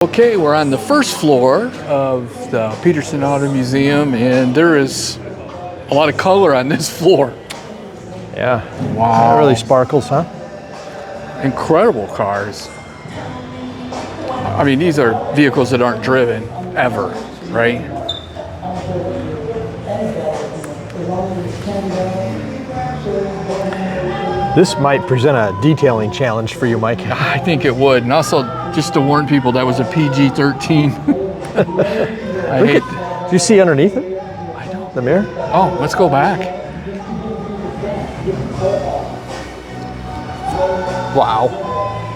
Okay, we're on the first floor of the Petersen Automotive Museum, and there is a lot of color on this floor. Yeah. Wow. That really sparkles, huh? Incredible cars. I mean, these are vehicles that aren't driven ever, right? This might present a detailing challenge for you, Mike. I think it would. And also, just to warn people, that was a PG-13. I hate. Do you see underneath it? I don't. The mirror? Oh, let's go back. Wow.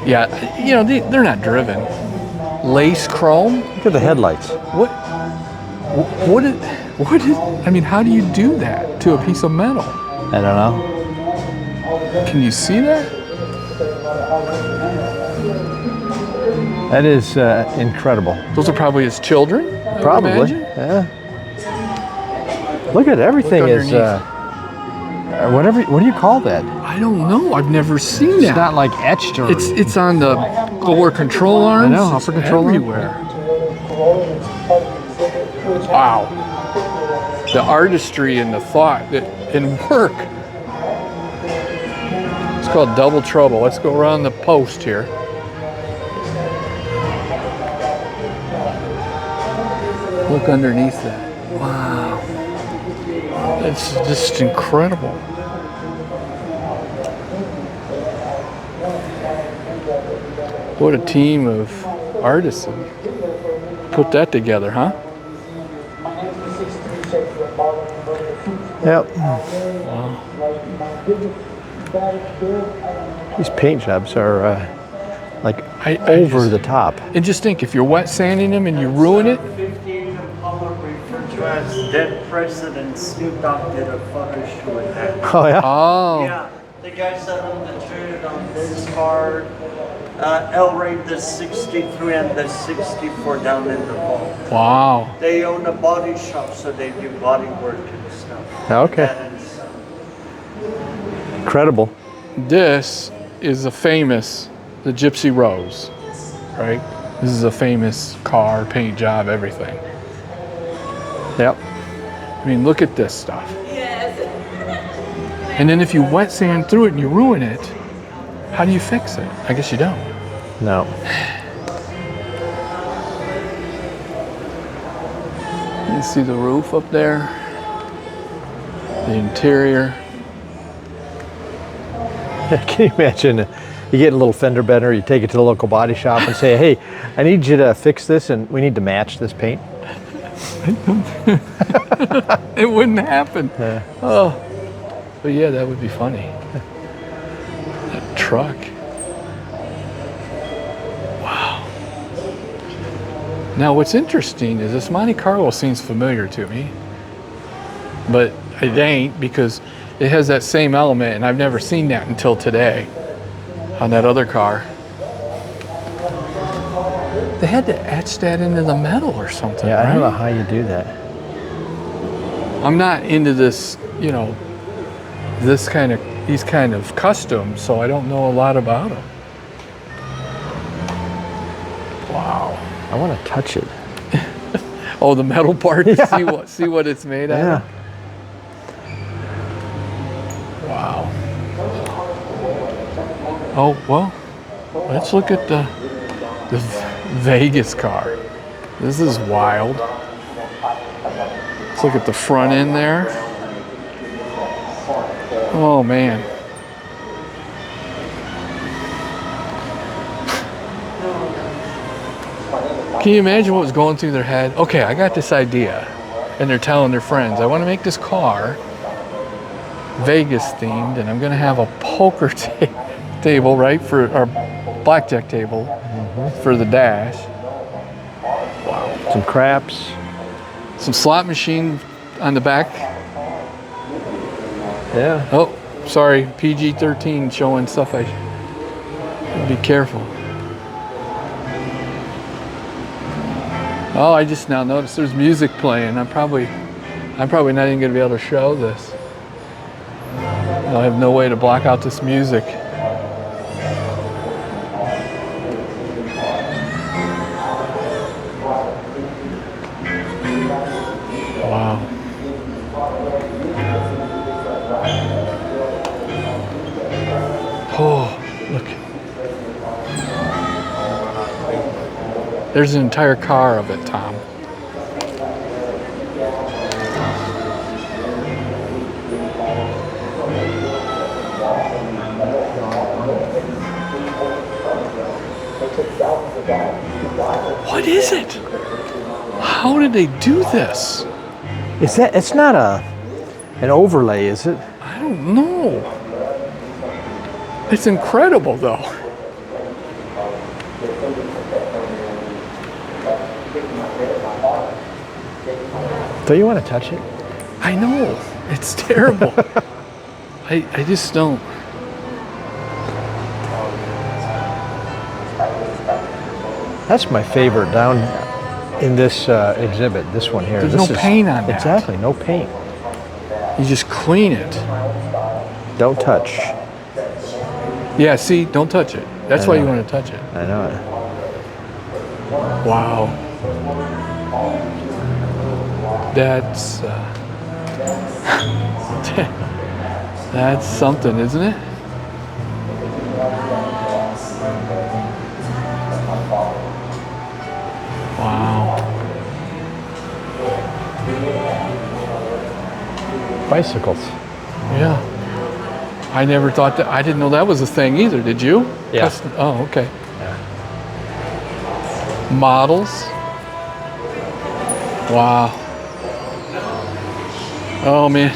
Yeah, you know, they're not driven. Lace chrome? Look at the headlights. What is, I mean, how do you do that to a piece of metal? I don't know. Can you see that? That is incredible. Those are probably his children, I would Probably, imagine. yeah. Look at everything is, what do you call that? I don't know. I've never seen that. It's not like etched or... It's on the lower control arms. I know, upper control arm. everywhere. Wow. The artistry and the thought and work. It's called Double Trouble. Let's go around the post here. Look underneath that. Wow. It's just incredible. What a team of artists put that together, huh? Yep. Wow. These paint jobs are like over the top. And just think, if you're wet sanding them and you ruin it. 58 in public referred to as Dead President Snoop Dogg did a photo shoot with that. Oh, yeah? Oh. Yeah, the guy said on the trade on this car, L-rate the 63 and the 64 down in the vault. Wow. They own a body shop, so they do body work and stuff. Okay. Incredible. This is the Gypsy Rose, right? This is a famous car, paint job, everything. Yep. I mean, look at this stuff. Yes. And then if you wet sand through it and you ruin it, how do you fix it? I guess you don't. No. You see the roof up there, the interior. Can you imagine? You get a little fender bender, you take it to the local body shop and say, hey, I need you to fix this and we need to match this paint. It wouldn't happen. Yeah. Oh, but yeah, that would be funny. That truck. Wow. Now what's interesting is this Monte Carlo seems familiar to me, but it ain't, because it has that same element and I've never seen that until today on that other car. They had to etch that into the metal or something, Yeah, right? I don't know how you do that. I'm not into this, you know, these kind of customs, so I don't know a lot about them. Wow. I want to touch it. Oh, the metal part, to Yeah. see what it's made out Yeah. of? Wow. Oh, well, let's look at the Vegas car. This is wild. Let's look at the front end there. Oh, man. Can you imagine what was going through their head? Okay, I got this idea. And they're telling their friends, I want to make this car Vegas themed, and I'm going to have a poker table, right, for our blackjack table for the dash. Wow. Some craps. Some slot machine on the back. Yeah. Oh, sorry, PG-13 showing stuff. I should be careful. Oh, I just now noticed there's music playing. I'm probably not even going to be able to show this. I have no way to block out this music. There's an entire car of it, Tom. What is it? How did they do this? Is that? It's not an overlay, is it? I don't know. It's incredible, though. Do you want to touch it? I know. It's terrible. I just don't. That's my favorite down in this exhibit. This one here. There's This no is- paint on that. Exactly, no paint. You just clean it. Don't touch. Yeah, see, don't touch it. That's I why you know. want to touch it. I know it. Wow. That's that's something, isn't it? Wow. Bicycles. Yeah. I never thought that. I didn't know that was a thing either. Did you? Yeah. Oh, okay. Models. Wow. Oh man.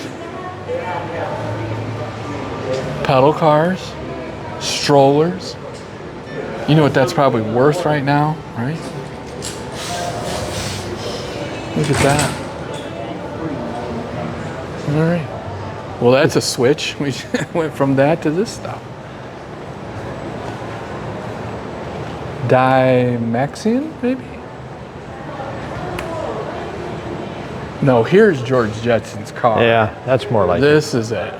Pedal cars, strollers. You know what that's probably worth right now, right? Look at that. All right. Well, that's a switch. We went from that to this stuff. Dymaxion, maybe? No, here's George Jetson's car. Yeah, that's more like it. This is it.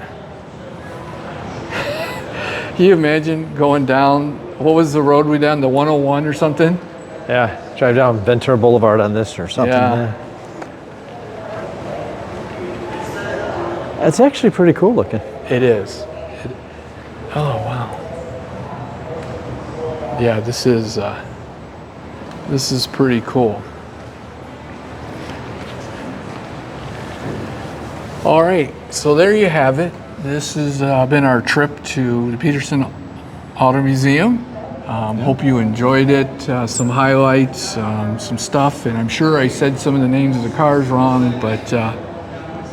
Can you imagine going down, what was the road we down, the 101 or something? Yeah, drive down Ventura Boulevard on this or something. Yeah. It's actually pretty cool looking. It is. Oh, wow. Yeah, this is pretty cool. All right, so there you have it. This has been our trip to the Petersen Auto Museum. Hope you enjoyed it. Some highlights, some stuff, and I'm sure I said some of the names of the cars wrong, but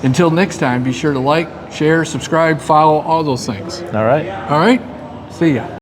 until next time, be sure to like, share, subscribe, follow, all those things. All right. All right? See ya.